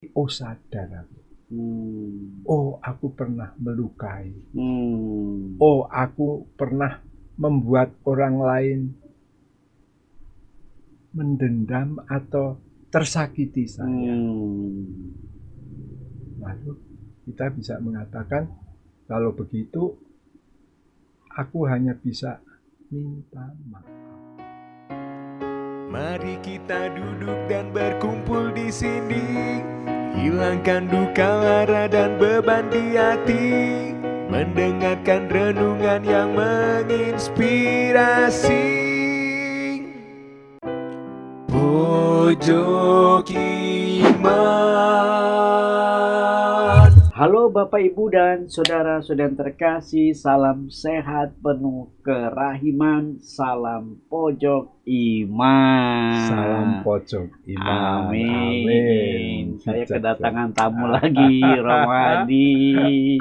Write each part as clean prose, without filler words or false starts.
Oh sadar aku. Oh aku pernah melukai. Oh aku pernah membuat orang lain mendendam atau tersakiti saya. Lalu kita bisa mengatakan kalau begitu aku hanya bisa minta maaf. Mari kita duduk dan berkumpul di sini, hilangkan duka lara dan beban di hati, mendengarkan renungan yang menginspirasi. Pojok Iman. Halo Bapak Ibu dan saudara-saudara terkasih, salam sehat penuh kerahiman, salam pojok iman. Salam pojok iman. Amin. Saya kedatangan tamu lagi, Romo Hadi,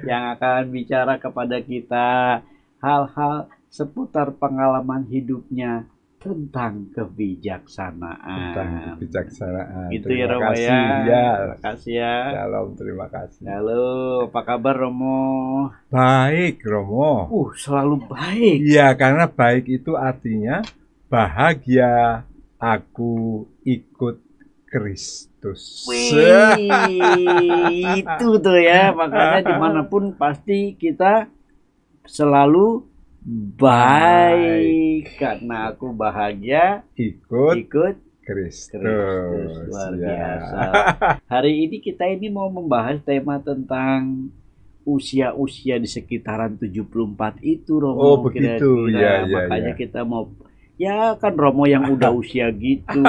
yang akan bicara kepada kita hal-hal seputar pengalaman hidupnya tentang kebijaksanaan. Tentang kebijaksanaan. Gitu ya Terima Romo kasih, ya. Terima kasih ya. Shalom, terima kasih. Halo, apa kabar Romo? Baik, Romo. Selalu baik. Iya, karena baik itu artinya bahagia. Aku ikut Kristus. Wih, itu tuh ya, makanya dimanapun pasti kita selalu baik karena aku bahagia ikut Kristus. Kristus. Luar Ya. biasa. Hari ini kita mau membahas tema tentang usia-usia di sekitaran 74 itu, Romo. Oh, begitu. Kira-kira. Ya, Makanya ya. kita mau, ya kan Romo yang udah usia gitu,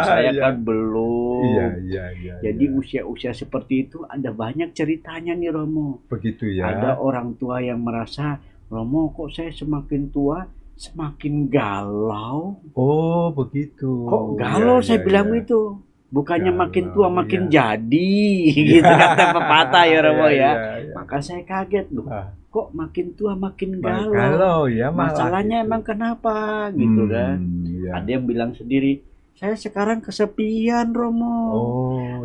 saya Ya. kan belum. Iya. Jadi usia-usia seperti itu ada banyak ceritanya nih, Romo. Begitu ya. Ada orang tua yang merasa, Romo kok saya semakin tua semakin galau. Oh, begitu. Kok galau Ya, saya bilang ya. itu. Bukannya Galau, makin tua makin ya. jadi, gitu kata pepatah ya Romo ya. Ya. Maka saya kaget loh. Kok makin tua makin galau? Galau ya malah. Masalahnya gitu. emang kenapa gitu kan? Ya. Ada yang bilang sendiri, saya sekarang kesepian Romo.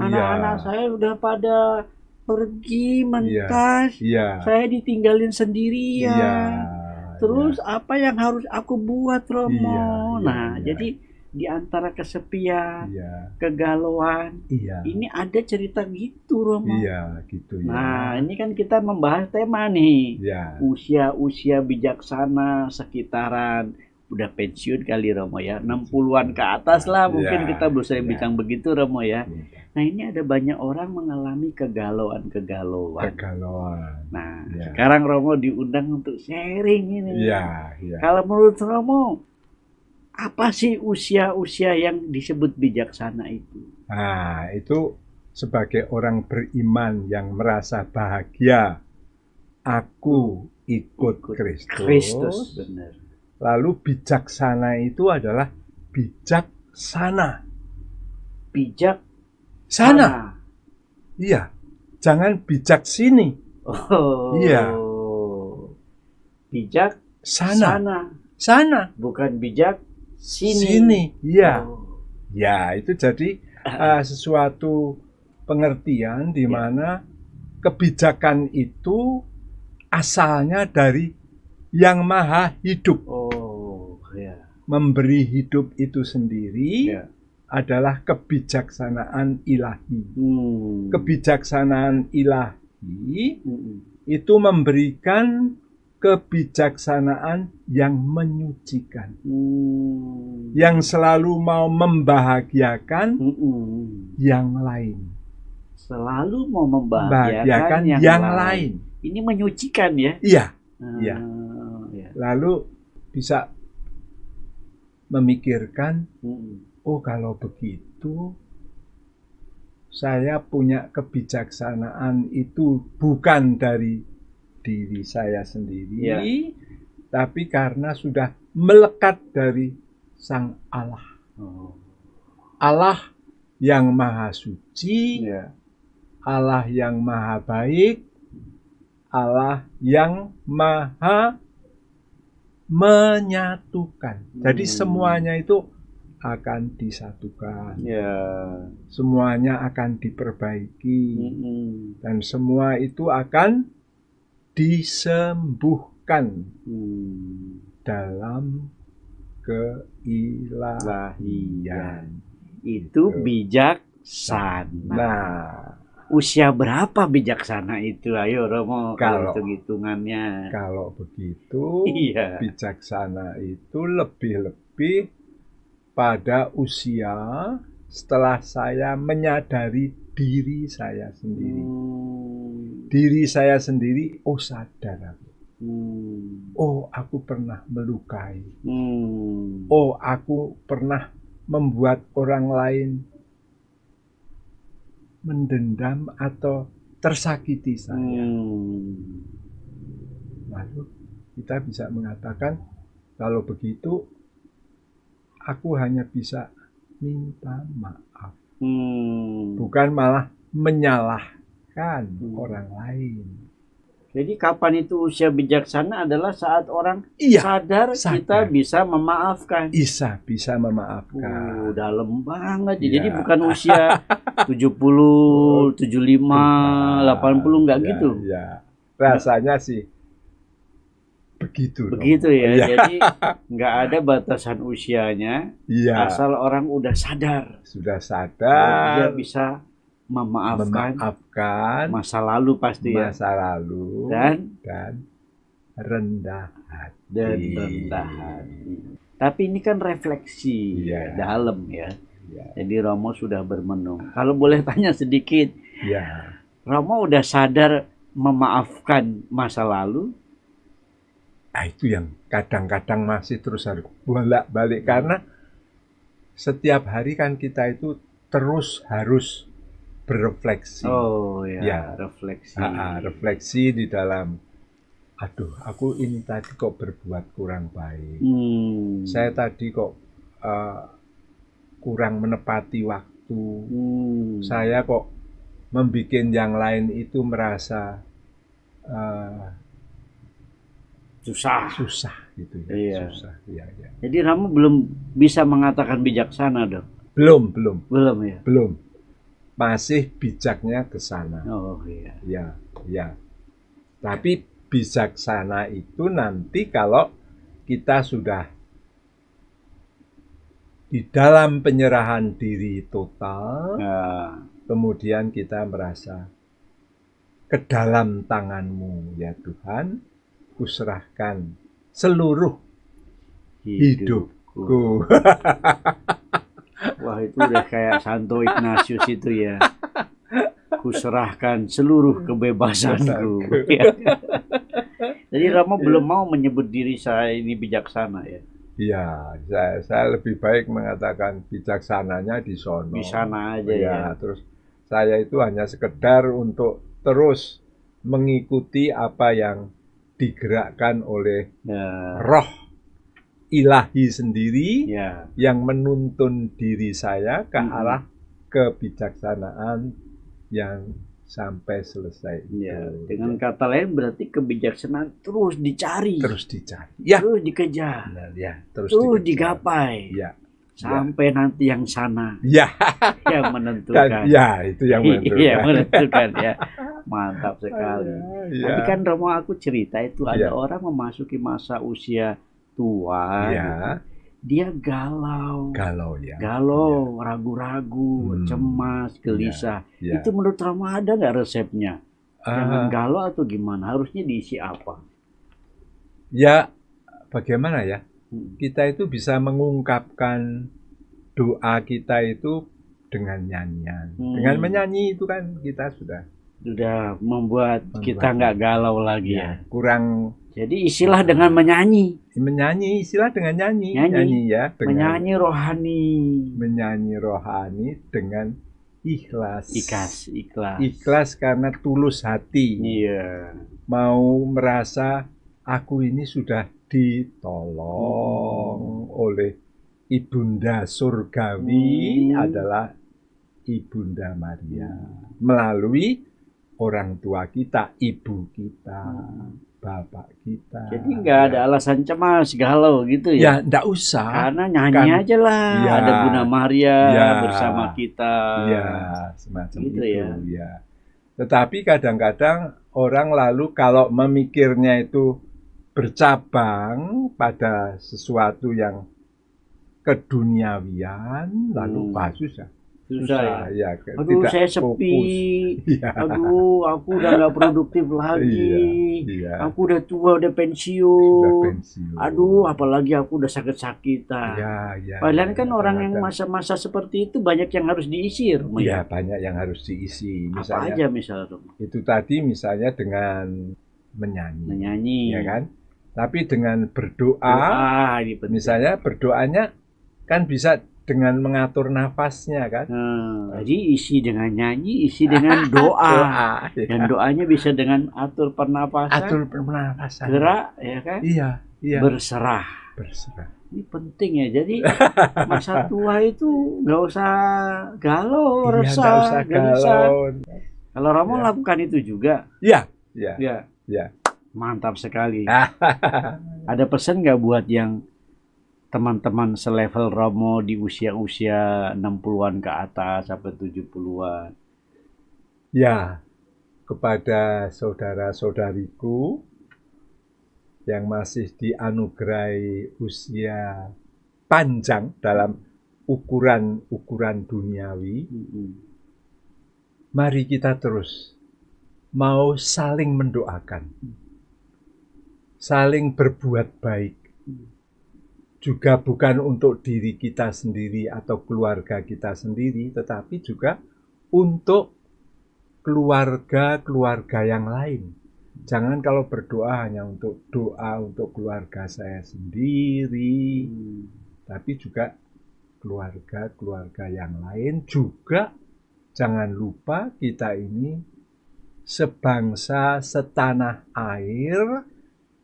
Anak-anak saya udah pada pergi mentas. Iya. Saya ditinggalin sendirian. Iya. Terus apa yang harus aku buat Romo? Iya. Jadi di antara kesepian, Iya. kegalauan, Iya. ini ada cerita gitu Romo. Iya, gitu ya. Nah, ini kan kita membahas tema nih. Ya. Usia-usia bijaksana sekitaran udah pensiun kali Romo ya. 60-an ke atas lah mungkin kita bisa bilang begitu Romo ya. Nah, ini ada banyak orang mengalami kegalauan. Nah, sekarang Romo diundang untuk sharing ini. Iya. Kalau menurut Romo, apa sih usia-usia yang disebut bijaksana itu? Nah, itu sebagai orang beriman yang merasa bahagia, aku ikut Kristus. Benar. Lalu bijaksana itu adalah bijaksana. Bijaksana. Iya. Jangan bijak sini. Oh. Iya. Bijaksana. Sana. Bukan bijak sini. Iya. Ya, itu jadi sesuatu pengertian di mana kebijakan itu asalnya dari Yang Maha Hidup. Memberi hidup itu sendiri adalah kebijaksanaan ilahi. Kebijaksanaan ilahi itu memberikan kebijaksanaan yang menyucikan, yang selalu mau membahagiakan yang lain. Selalu mau membahagiakan yang lain. Ini menyucikan ya? Iya. Lalu bisa memikirkan, oh kalau begitu saya punya kebijaksanaan itu bukan dari diri saya sendiri, tapi karena sudah melekat dari Sang Allah. Allah yang Maha Suci, Allah yang Maha Baik, Allah yang Maha menyatukan. Jadi semuanya itu akan disatukan. Ya. Semuanya akan diperbaiki. Dan semua itu akan disembuhkan dalam keilahian. Itu bijaksana. Nah, usia berapa bijaksana itu? Ayo Romo, kalau hitung-hitungannya. Kalau begitu, iya. Bijaksana itu lebih-lebih pada usia setelah saya menyadari diri saya sendiri. Diri saya sendiri, oh sadar aku. Oh, aku pernah melukai. Oh, aku pernah membuat orang lain mendendam atau tersakiti saya. Lalu kita bisa mengatakan, kalau begitu aku hanya bisa minta maaf. Bukan malah menyalahkan orang lain. Jadi kapan itu usia bijaksana adalah saat orang sadar kita bisa memaafkan. Bisa memaafkan. Dalam banget. Jadi bukan usia 70, 75, 80 enggak gitu. Ya. Rasanya sih begitu ya. Jadi nggak ada batasan usianya. Asal orang udah sadar. Sudah sadar. Dia bisa memaafkan masa lalu pasti masa lalu dan rendah hati. Tapi ini kan refleksi dalam ya. Jadi Romo sudah bermenung. Kalau boleh tanya sedikit, Romo udah sadar memaafkan masa lalu? Itu yang kadang-kadang masih terus harus bolak-balik karena setiap hari kan kita itu terus harus berefleksi. Refleksi di dalam, aduh, aku ini tadi kok berbuat kurang baik. Saya tadi kok kurang menepati waktu. Saya kok membuat yang lain itu merasa susah gitu ya. Susah. Jadi kamu belum bisa mengatakan bijaksana dong? Belum ya. Belum. Masih bijaknya ke sana. Ya. Tapi bijaksana itu nanti kalau kita sudah di dalam penyerahan diri total, kemudian kita merasa ke dalam tangan-Mu ya Tuhan, kuserahkan seluruh hidupku. Wah, itu udah kayak Santo Ignatius itu ya. Kuserahkan seluruh kebebasanku. Jadi Romo belum mau menyebut diri saya ini bijaksana ya. Iya, saya lebih baik mengatakan bijaksananya di sono. Di sana aja ya. Terus saya itu hanya sekedar untuk terus mengikuti apa yang digerakkan oleh roh ilahi sendiri yang menuntun diri saya ke arah kebijaksanaan yang sampai selesai. Dengan kata lain berarti kebijaksanaan terus dicari. Terus dikejar. Terus digapai. Sampai nanti yang sana. Yang menentukan. Itu yang menentukan. Yang menentukan ya. Mantap sekali. Tapi kan Romo aku cerita itu ada orang memasuki masa usia tua, dia galau, ragu-ragu, cemas, gelisah. Itu menurut Romo ada nggak resepnya? Jangan galau atau gimana? Harusnya diisi apa? Ya, bagaimana ya? Kita itu bisa mengungkapkan doa kita itu dengan nyanyian. Dengan menyanyi itu kan kita sudah membuat kita nggak galau lagi ya. Jadi istilah dengan menyanyi. Istilah dengan nyanyi ya. Menyanyi rohani. Menyanyi rohani dengan ikhlas. Ikhlas karena tulus hati. Mau merasa aku ini sudah ditolong oleh Ibunda Surgawi adalah Ibunda Maria. Melalui orang tua kita, ibu kita. Bapak kita. Jadi nggak ada alasan cemas, galau gitu ya? Ya, enggak usah. Karena nyanyi aja lah, ya, ada Bunda Maria ya, bersama kita. Ya, semacam Gitu itu ya. Tetapi kadang-kadang orang lalu kalau memikirnya itu bercabang pada sesuatu yang keduniawian, lalu susah ya. Ya, Aduh, tidak saya sepi. Ya. Aduh, aku udah nggak produktif lagi. Iya. Aku udah tua, udah pensiun. Aduh, apalagi aku udah sakit-sakitan. Ya, Padahal kan orang yang masa-masa seperti itu banyak yang harus diisi. Iya, banyak yang harus diisi. Misalnya, apa aja misalnya? Itu tadi misalnya dengan menyanyi. Ya kan? Tapi dengan berdoa, misalnya berdoanya kan bisa dengan mengatur nafasnya kan. Jadi isi dengan nyanyi, isi dengan doa. Dan doanya bisa dengan atur pernapasan. Gerak, ya kan? Iya. Berserah. Ini penting ya. Jadi masa tua itu nggak usah galau, resah, gelisah. Kalau Romo lakukan itu juga. Iya. Mantap sekali. Ada pesan nggak buat yang teman-teman selevel Romo di usia-usia 60-an ke atas sampai 70-an? Ya, kepada saudara-saudariku yang masih dianugerahi usia panjang dalam ukuran duniawi, mari kita terus mau saling mendoakan, saling berbuat baik. Juga bukan untuk diri kita sendiri atau keluarga kita sendiri, tetapi juga untuk keluarga-keluarga yang lain. Jangan kalau berdoa hanya untuk doa untuk keluarga saya sendiri, tapi juga keluarga-keluarga yang lain juga. Jangan lupa kita ini sebangsa setanah air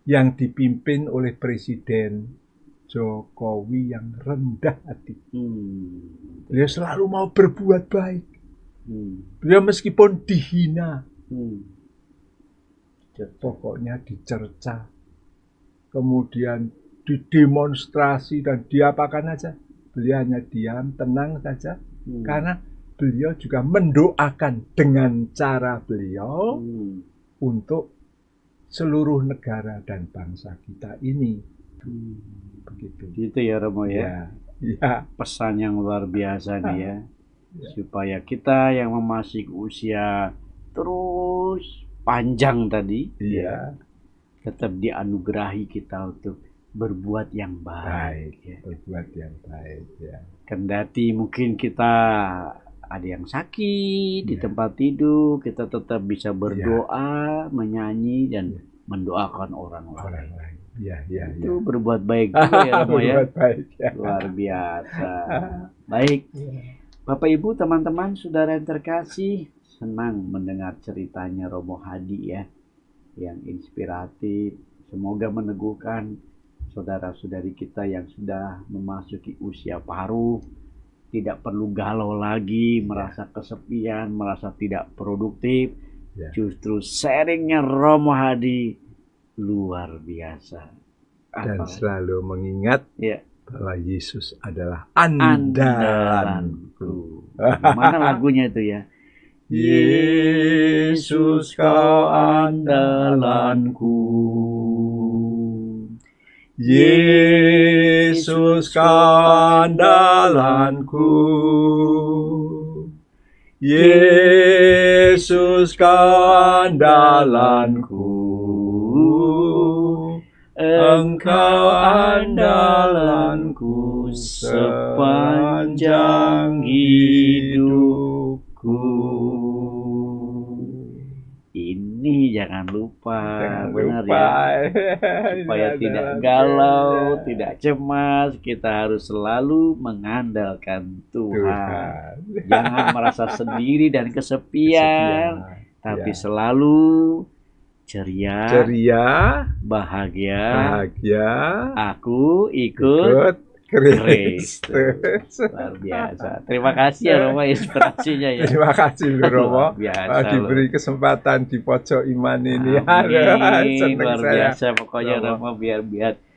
yang dipimpin oleh Presiden Jokowi yang rendah hati. Beliau selalu mau berbuat baik. Beliau meskipun dihina, pokoknya dicerca, kemudian didemonstrasi dan diapakan aja, beliau hanya diam, tenang saja, karena beliau juga mendoakan dengan cara beliau untuk seluruh negara dan bangsa kita ini. Begitu. Gitu ya Romo ya. Pesan yang luar biasa nih ya. Supaya kita yang memasuki usia terus panjang tadi, tetap dianugerahi kita untuk berbuat yang baik. Berbuat yang baik. Kendati mungkin kita ada yang sakit di tempat tidur, kita tetap bisa berdoa, menyanyi dan mendoakan orang lain. Itu berbuat baik juga ya Romo ya. Luar biasa. Baik. Bapak Ibu, teman-teman, saudara yang terkasih, senang mendengar ceritanya Romo Hadi ya, yang inspiratif. Semoga meneguhkan saudara-saudari kita yang sudah memasuki usia paruh, tidak perlu galau lagi, merasa kesepian, merasa tidak produktif. Justru sharingnya Romo Hadi luar biasa. Dan selalu mengingat bahwa Yesus adalah andalanku. Mana lagunya itu ya? Yesus kau andalanku, Yesus kau andalanku, Yesus kau andalanku, Engkau andalanku sepanjang hidupku. Ini jangan lupa, benar ya. Supaya tidak galau, tidak cemas, kita harus selalu mengandalkan Tuhan. Jangan merasa sendiri dan kesepian, tapi selalu ceria, bahagia. Aku ikut Kristus. Luar biasa. Terima kasih ya Romo inspirasinya ya. Terima kasih loh Romo. Luar biasa loh. Diberi kesempatan di pojok iman ini. Amin. Seneng Luar saya. biasa pokoknya Romo. Romo biar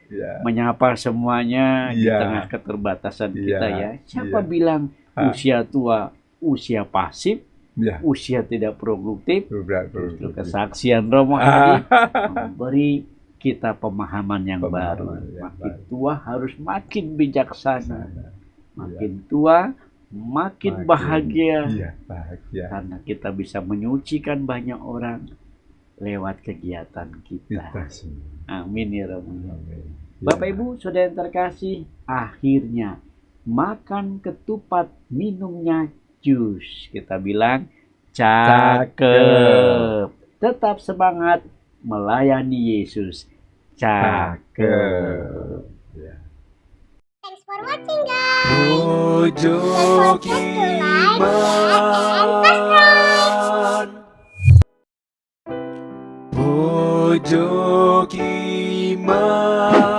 Ya. menyapa semuanya di Iya. tengah keterbatasan Iya. kita ya. Siapa Iya. bilang Ah. usia tua, usia pasif, Ya. usia tidak produktif? Betul. Justru kesaksian Romo hari memberi kita pemahaman yang baru. Pemahaman yang Makin baru. tua harus makin bijaksana. Iya. Makin tua makin bahagia. Iya, bahagia. Karena kita bisa menyucikan banyak orang lewat kegiatan kita. Kita semua. Amin ya Romo. Amin. Bapak Ya. Ibu saudara yang terkasih, akhirnya makan ketupat, minumnya jus. Kita bilang cakep. Tetap semangat melayani Yesus. Cakep. Ya. Thanks for watching guys. Pojok Iman. Pojok Iman.